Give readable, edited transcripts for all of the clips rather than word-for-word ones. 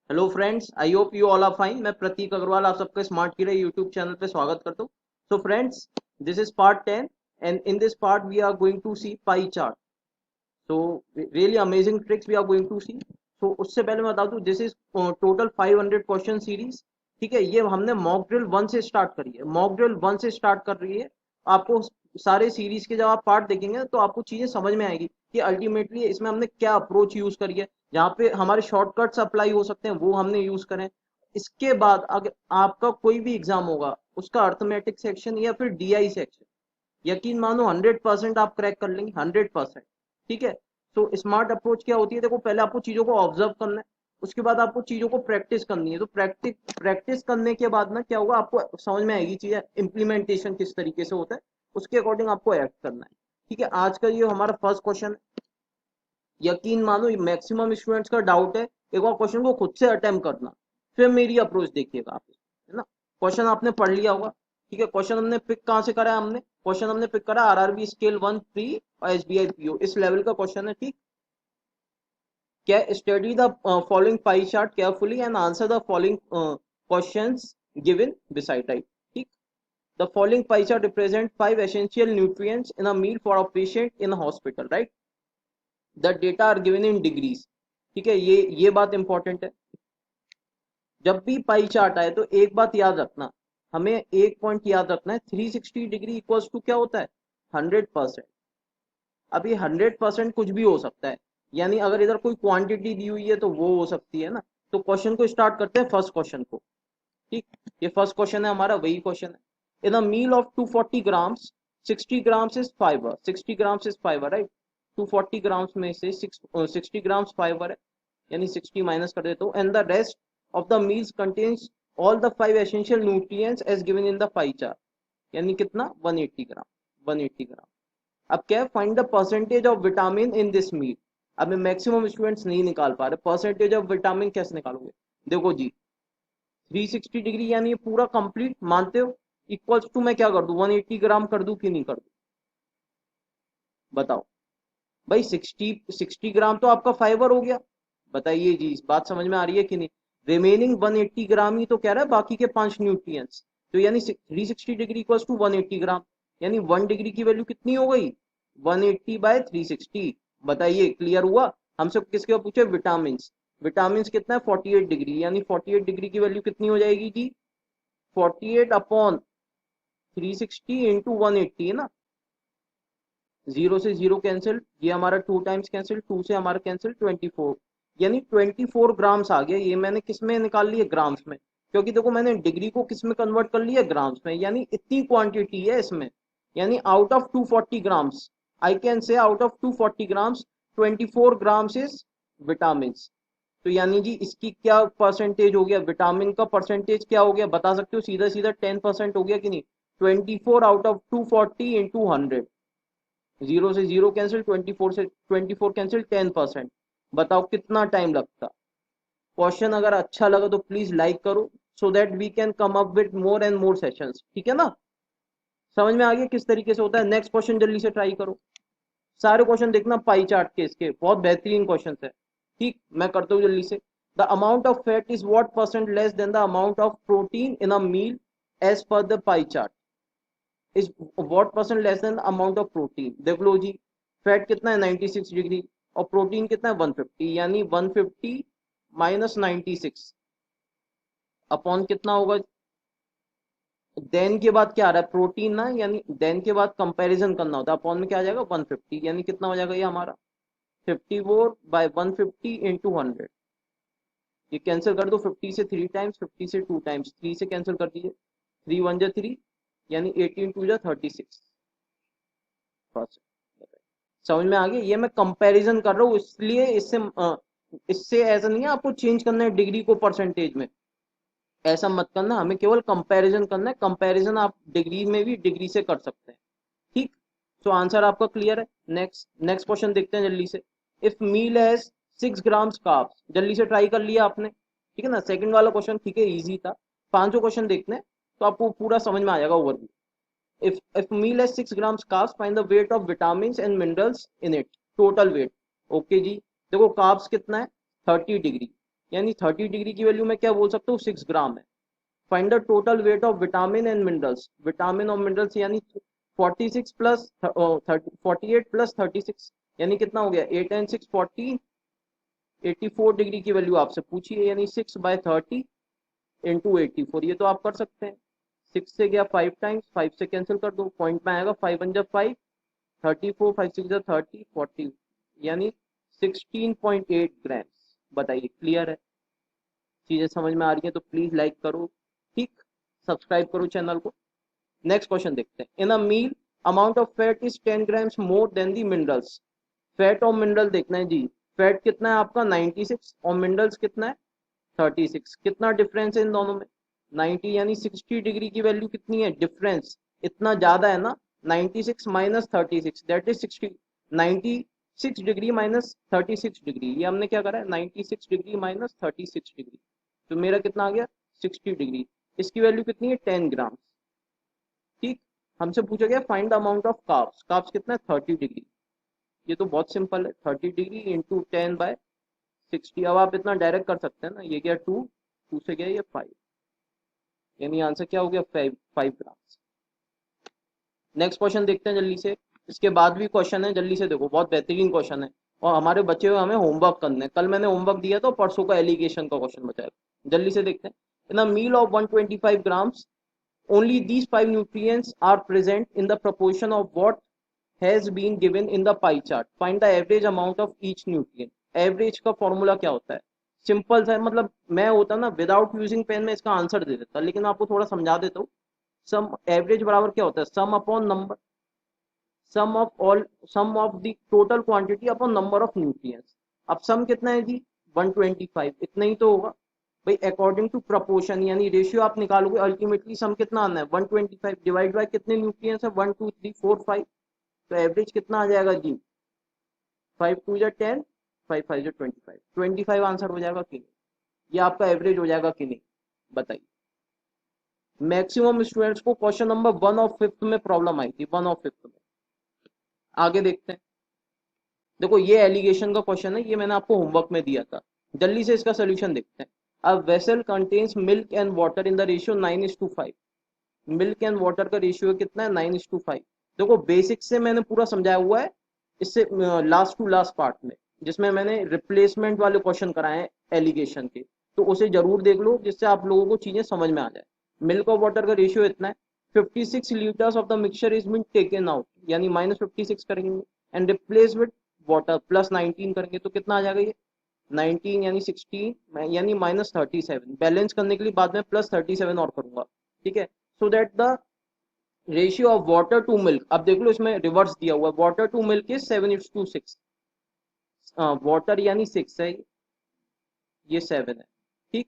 Hello friends, I hope you all are fine. मैं प्रतीक अग्रवाल आप सबका स्मार्ट कीड़ा यूट्यूब चैनल पे स्वागत करता हूँ। So friends, this is part 10 and in this part we are going to see pie chart. So really amazing tricks we are going to see. So उससे पहले मैं बता दूं, this is total 500 question series. ठीक है, ये हमने mock drill 1 से स्टार्ट करी है, मॉक ड्रिल 1 से स्टार्ट कर रही है। आपको सारे सीरीज के जब आप पार्ट देखेंगे तो आपको चीजें समझ में आएगी कि अल्टीमेटली इसमें हमने क्या अप्रोच यूज करी है। जहाँ पे हमारे शॉर्टकट्स अप्लाई हो सकते हैं वो हमने यूज करें। इसके बाद अगर आपका कोई भी एग्जाम होगा, उसका अर्थमेटिक सेक्शन या फिर डीआई सेक्शन, यकीन मानो 100% आप क्रैक कर लेंगे, 100%। ठीक है। तो स्मार्ट अप्रोच क्या होती है, देखो पहले आपको चीजों को ऑब्जर्व करना है, उसके बाद आपको चीजों को प्रैक्टिस करनी है। तो प्रैक्टिस करने के बाद ना क्या होगा, आपको समझ में आएगी चीजें, इम्प्लीमेंटेशन किस तरीके से होता है, उसके अकॉर्डिंग आपको एक्ट करना है। ठीक है, आज का ये हमारा फर्स्ट क्वेश्चन। यकीन मानो मैक्सिमम स्टूडेंट्स का डाउट है, एक बार क्वेश्चन को खुद से अटेम्प्ट करना, फिर मेरी अप्रोच देखिएगा आप, है ना। क्वेश्चन आपने पढ़ लिया होगा। ठीक है, क्वेश्चन हमने पिक कहाँ से करा है, हमने क्वेश्चन हमने पिक करा आरआरबी स्केल 1 प्री और एसबीआई पीओ, इस लेवल का क्वेश्चन है। ठीक। क्या, study the following pie chart carefully and answer the following questions given beside, right. ठीक। The following pie chart represent 5 essential nutrients in a meal for a patient in a hospital, right. The data are given in degrees. ठीक है, ये बात important है। जब भी pie chart आए तो एक बात याद रखना, हमें एक पॉइंट याद रखना है, 360 डिग्री इक्वल्स टू क्या होता है, 100%। अभी 100% कुछ भी हो सकता है, यानी अगर इधर कोई क्वांटिटी दी हुई है तो वो हो सकती है ना। तो क्वेश्चन को स्टार्ट करते हैं फर्स्ट क्वेश्चन को। ठीक। ये फर्स्ट क्वेश्चन है हमारा, वही क्वेश्चन है। In a meal of 240 grams, 60 grams is fibre, 60 grams is fibre, right. 240 grams में से 60 ग्राम्स फाइबर है, यानी 60 माइनस कर देते हो, and the rest of the meals contains all the 5 essential nutrients as given in the pie chart, यानी कितना, 180 gram, 180 gram. अब क्या है, find the percentage of vitamin in this meal. अब मैक्सिमम स्टूडेंट्स नहीं निकाल पा रहे, परसेंटेज ऑफ विटामिन कैसे निकालोगे। देखो जी, 360 डिग्री यानी ये पूरा कंप्लीट मानते हो, इक्वल्स टू मैं क्या कर दूं, 180 ग्राम कर दूं कि नहीं कर दूं, बताओ भाई। 60 ग्राम तो आपका फाइबर हो गया। बताइए जी, इस बात समझ में आ रही है कि नहीं। रिमेनिंग 180 ग्राम ही तो कह रहा है, बाकी के 5 न्यूट्रिएंट्स। तो यानी 360 डिग्री इक्वल्स टू 180 ग्राम, यानी 1 डिग्री की वैल्यू कितनी हो गई, 180 बाय 360। बताइए, क्लियर हुआ। हमसे किसके पूछे, विटामिन। विटामिन कितना है, 48 डिग्री, यानी 48 डिग्री की वैल्यू कितनी हो जाएगी जी, 48 अपॉन 360 इंटू 180, है ना। जीरो से जीरो कैंसिल, ये हमारा 2 टाइम्स कैंसिल, 2 से हमारा कैंसिल 24, यानी 24 ग्राम्स आ गया। ये मैंने किस में निकाल लिया, ग्राम्स में, क्योंकि देखो मैंने डिग्री को किस में कन्वर्ट कर लिया, ग्राम्स में, यानी इतनी क्वांटिटी है इसमें। यानी out of 240 grams, I can say out of 240 grams 24 grams is vitamin. तो यानी जी इसकी क्या परसेंटेज हो गया, विटामिन का परसेंटेज क्या हो गया, बता सकते हो सीधा सीधा, 10% हो गया कि नहीं। 24 आउट ऑफ 240 इंटू 100, जीरो से जीरो कैंसिल, 24 से 24 कैंसिल, 10%। बताओ कितना टाइम लगता। क्वेश्चन अगर अच्छा लगा तो प्लीज लाइक करो, so that we can come up with more and more sessions, ठीक है ना। समझ में आ गया किस तरीके से होता है। नेक्स्ट क्वेश्चन जल्दी से ट्राई करो। सारे क्वेश्चन देखना पाई चार्ट के, इसके बहुत बेहतरीन क्वेश्चन है। ठीक, मैं करता हूँ जल्दी से। The amount of fat is what percent less than the amount of protein in a meal as per the pie chart, is what percent less than amount of protein. देख लो जी, फैट कितना है, 96 डिग्री, और protein कितना है, 150, यानी 150 minus 96 upon कितना होगा। देन के बाद क्या आ रहा है, प्रोटीन ना, यानी देन के बाद कंपैरिजन करना होता है, अपॉन में क्या आ जाएगा, 150, यानी कितना हो जाएगा ये हमारा, 54 बाय 150 इंटू 100। ये कैंसिल कर दो, 50 से 3 टाइम्स, 50 से 2 टाइम्स, 3 से कैंसिल कर दीजिए, 3 1 जा 3, यानी 18 2 जा 36। समझ में आ गया। ये मैं कंपैरिजन कर रहा हूँ, इसलिए इससे ऐसा नहीं है आपको चेंज करना है डिग्री को परसेंटेज में, ऐसा मत करना, हमें केवल कंपैरिजन करना है। कंपैरिजन आप डिग्री में भी डिग्री से कर सकते हैं। ठीक। तो आंसर आपका क्लियर है। नेक्स्ट नेक्स्ट क्वेश्चन देखते हैं जल्दी से। If meal has 6 grams carbs, जल्दी से ट्राई कर लिया आपने, ठीक है ना। सेकंड वाला क्वेश्चन ठीक है, इजी था। पांचों क्वेश्चन देखते हैं तो आपको पूरा समझ में आ जाएगा overview. if meal has 6 grams carbs, find the weight of vitamins and minerals in it, total weight। Okay जी, देखो कार्ब्स कितना है, 30 डिग्री, यानी 30 डिग्री की वैल्यू मैं क्या बोल सकता हूँ, 6 ग्राम है। Find the total weight of vitamin and minerals, vitamin और मिनरल्स यानी 46 प्लस 48 प्लस 36 यानी कितना हो गया, 8 एंड 6 40, 84 डिग्री की वैल्यू आपसे पूछी है, यानी 6/30 इंटू 84, ये तो आप कर सकते हैं। 6 से गया 5 टाइम्स, 5 से कैंसिल कर दो, पॉइंट में आएगा 5 1 जब 5, 34, 5 6 30, 40 यानी 16.8 ग्राम्स। बताइए क्लियर है, चीजें समझ में आ रही है तो प्लीज लाइक करो, ठीक, सब्सक्राइब करो चैनल को। नेक्स्ट क्वेश्चन देखते हैं। In a meal amount of fat is 10 grams more than the minerals. Fat और मिनरल देखना है जी। फैट कितना है आपका 96 और मिनरल्स कितना है 36। कितना डिफरेंस है इन दोनों में, 90 यानी 60 डिग्री की वैल्यू कितनी है, डिफरेंस इतना ज्यादा है ना। 96 minus 36 that is 60, 96 degree minus 36 degree, ये हमने क्या करा है 96 डिग्री माइनस 36 डिग्री, तो मेरा कितना आ गया 60 डिग्री। इसकी वैल्यू कितनी है 10 ग्राम। ठीक, हमसे पूछा गया find the amount of carbs, carbs कितना है 30 डिग्री। ये तो बहुत सिंपल है, 30 डिग्री इंटू 10/60। अब आप इतना डायरेक्ट कर सकते हैं ना, ये गया 2, 2 से गया ये 5, यानी आंसर क्या हो गया 5 ग्राम। नेक्स्ट क्वेश्चन देखते हैं जल्दी से। इसके बाद भी क्वेश्चन है, जल्दी से देखो, बहुत बेहतरीन क्वेश्चन है और हमारे बच्चे हुए हमें होमवर्क करने, कल मैंने होमवर्क दिया तो परसों का एलिगेशन का क्वेश्चन बचा है। जल्दी से देखते हैं। In a meal of 125 grams only these 5 nutrients are present in the proportion of what has been given in the pie chart. Find the average amount of each nutrient. Average का formula क्या होता है, simple सा है, मतलब मैं होता ना विदाउट यूजिंग पेन में इसका आंसर दे देता, लेकिन आपको थोड़ा समझा देता हूँ। सम एवरेज बराबर क्या होता है, sum upon number, sum of the total quantity upon number of nutrients. अब सम कितना है जी 125, इतना ही तो होगा भाई, अकॉर्डिंग टू प्रपोर्शन यानी रेशियो आप निकालोगे, अल्टीमेटली सम कितना आना है 125 डिवाइड बाय कितने न्यूट्रिएंट्स है 1 2 3 4 5, तो एवरेज कितना आ जाएगा जी 5 2 जा 10, 5 5 जा 25, 25 आंसर हो जाएगा कि नहीं, ये आपका एवरेज हो जाएगा कि नहीं, बताइए। मैक्सिमम स्टूडेंट्स को क्वेश्चन नंबर 1 ऑफ 5th में प्रॉब्लम आई थी, 1 ऑफ 5th में। आगे देखते हैं। देखो ये एलिगेशन का क्वेश्चन है, ये मैंने आपको होमवर्क में दिया था, जल्दी से इसका सोल्यूशन देखते हैं। A vessel contains milk and water in the ratio 9:5। Milk and water का रेशियो कितना है 9:5। देखो बेसिक से मैंने पूरा समझाया हुआ है, इससे लास्ट टू लास्ट पार्ट में जिसमें मैंने रिप्लेसमेंट वाले क्वेश्चन कराए हैं एलिगेशन के, तो उसे जरूर देख लो जिससे आप लोगों को चीजें समझ में आ जाए। मिल्क और वाटर का रेशियो इतना है, 56 litres of the mixture is been taken out, यानी -56 करेंगे एंड रिप्लेस विद वाटर +19 करेंगे, तो कितना आ जाएगा ये 19 यानी 16 यानी -37। बैलेंस करने के लिए बाद में +37 और करूंगा, ठीक है, so that the ratio of water to milk, अब देख लो इसमें रिवर्स दिया हुआ है, water to milk is 7:6, water यानी 6 है, ये 7 है, ठीक,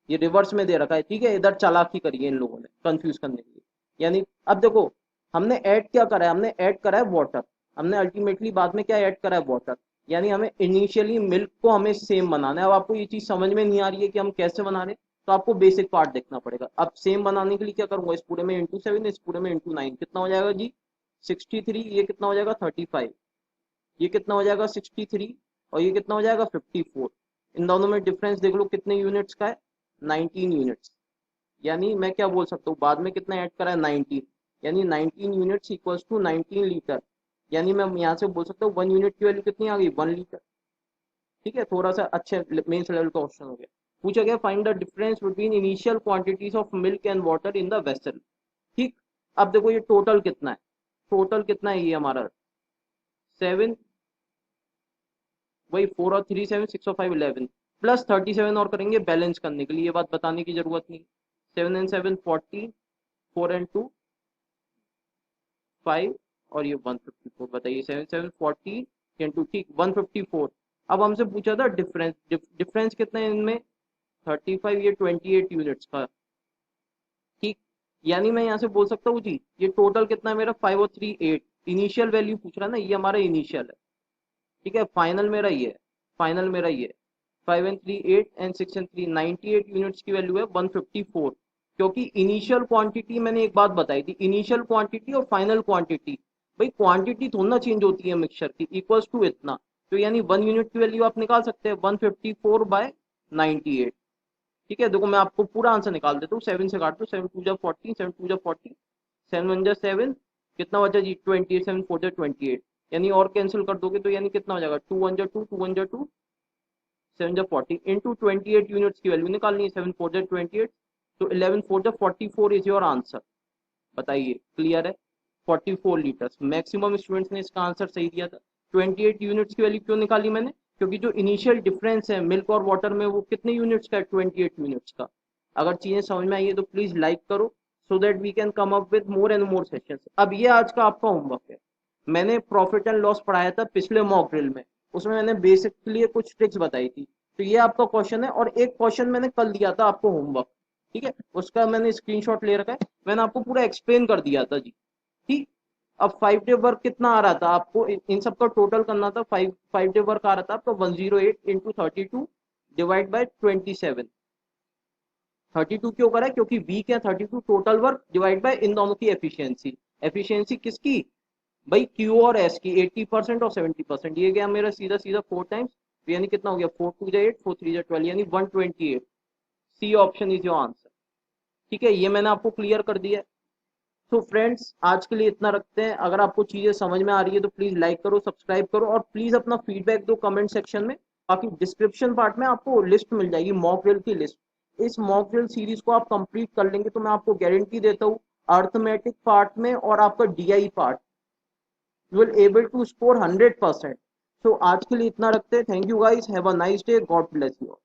ये रिवर्स में दे रखा है, ठीक है, इधर चालाकी करी है इन लोगों ने कंफ्यूज करने के लिए। यानी अब देखो हमने ऐड क्या करा है, हमने ऐड करा है वाटर, हमने अल्टीमेटली बाद में क्या ऐड करा है वाटर, यानी हमें इनिशियली मिल्क को हमें सेम बनाना है। अब आपको ये चीज समझ में नहीं आ रही है कि हम कैसे बना रहे हैं, तो आपको बेसिक पार्ट देखना पड़ेगा। अब सेम बनाने के लिए क्या करूंगा, इस पूरे में इंटू 7, इस पूरे में इंटू 9, कितना हो जाएगा जी 63, ये कितना हो जाएगा 35, ये कितना हो जाएगा 63 और ये कितना हो जाएगा 54। इन दोनों में डिफरेंस देख लो कितने यूनिट्स का है 19 यूनिट्स, यानी मैं क्या बोल सकता हूँ बाद में कितना ऐड करा है 19, यानी 19 यूनिट्स इक्वल्स टू 19 लीटर, यानी मैं यहाँ से बोल सकता हूँ 1 यूनिट की वैल्यू कितनी आ गई 1 लीटर। ठीक है, थोड़ा सा अच्छे मेंस लेवल का क्वेश्चन हो गया। पूछा गया find the difference between initial quantities of milk and water in the vessel. ठीक, अब देखो ये टोटल कितना है, टोटल कितना है ये हमारा 7, वही 4 और 3 7 6 और 5 11 +37 और करेंगे बैलेंस करने के लिए, ये बात बताने की जरूरत नहीं। 7 एंड 7 40, 4 एंड 2 5 और ये 154, बताइए 7 7 40 इंटू, ठीक 154। अब हमसे पूछा था डिफरेंस, डिफरेंस कितना है इनमें 35, ये 28 यूनिट्स का, ठीक, यानी मैं यहाँ से बोल सकता हूँ जी ये टोटल कितना है मेरा 5 और 3 8, इनिशियल वैल्यू पूछ रहा है ना, ये हमारा इनिशियल है, ठीक है, फाइनल मेरा ये है, फाइनल मेरा ये है 5 एंड 3 8 एंड 6 एंड 3 98 यूनिट्स की वैल्यू है 154, क्योंकि इनिशियल क्वांटिटी मैंने एक बात बताई थी, इनिशियल क्वांटिटी और फाइनल क्वांटिटी, भाई क्वांटिटी थोड़ा ना चेंज होती है मिक्सचर की, इक्वल्स टू इतना, तो यानी 1 यूनिट की वैल्यू आप निकाल सकते हैं 154 बाय 98। ठीक है, देखो मैं आपको पूरा आंसर निकाल देता हूँ, 7 से काट दो, 7 टू जा 14, 7 टू जा 40, 7 1 जा 7, कितना बचा जी 28, 7 4 जा 28, यानी और कैंसिल कर दोगे तो यानी कितना हो जाएगा 2 1 जा 2, 2 1 जा 2, 7 जा 40 इंटू 28 यूनिट्स की वैल्यू निकालनी है, 7 4 जा 28, तो 11 4 जा 44 इज योर आंसर। बताइए क्लियर है? 44 लीटर्स, मैक्सिमम स्टूडेंट्स ने इसका आंसर सही दिया था। 28 यूनिट्स की वैल्यू क्यों निकाली मैंने? क्योंकि जो इनिशियल डिफरेंस है मिल्क और वाटर में वो कितने यूनिट्स का है, 28 यूनिट्स का। अगर चीजें समझ में आई है तो प्लीज लाइक करो, so that we can come up with more and more sessions. अब ये आज का आपका होमवर्क है। मैंने प्रॉफिट एंड लॉस पढ़ाया था पिछले मॉक ड्रिल में, उसमें मैंने बेसिकली कुछ ट्रिक्स बताई थी, तो ये आपका क्वेश्चन है। और एक क्वेश्चन मैंने कल दिया था आपको होमवर्क, ठीक है, उसका मैंने स्क्रीनशॉट ले रखा है, मैंने आपको पूरा एक्सप्लेन कर दिया था जी। ठीक, अब 5 डे वर्क कितना आ रहा था आपको, इन सबका टोटल करना था। 5 डे वर्क आ रहा था आपका 108 इंटू 32 डिवाइड बाई 27। 32 क्यों करा है? क्योंकि वीक है 32, टोटल वर्क डिवाइड बाय इन दोनों की एफिशिएंसी। एफिशिएंसी किसकी भाई? क्यू और एस की, 80% और 70%। ये गया मेरा सीधा सीधा 4 टाइम्स, यानी कितना हो गया 4 2 जा 8, 4 3 जा 12, यानी 128। C option is your answer. ठीक है, ये मैंने आपको क्लियर कर दिया है। तो फ्रेंड्स आज के लिए इतना रखते हैं। अगर आपको चीजें समझ में आ रही है तो प्लीज लाइक करो, सब्सक्राइब करो, और प्लीज अपना फीडबैक दो कमेंट सेक्शन में। बाकी डिस्क्रिप्शन पार्ट में आपको लिस्ट मिल जाएगी, मॉक ड्रिल की लिस्ट। इस मॉक ड्रिल सीरीज को आप कंप्लीट कर लेंगे तो मैं आपको गारंटी देता हूँ अर्थमेटिक पार्ट में और आपका DI part you will able to score 100%। So आज के लिए इतना रखते हैं। Thank you guys, have a nice day, God bless you.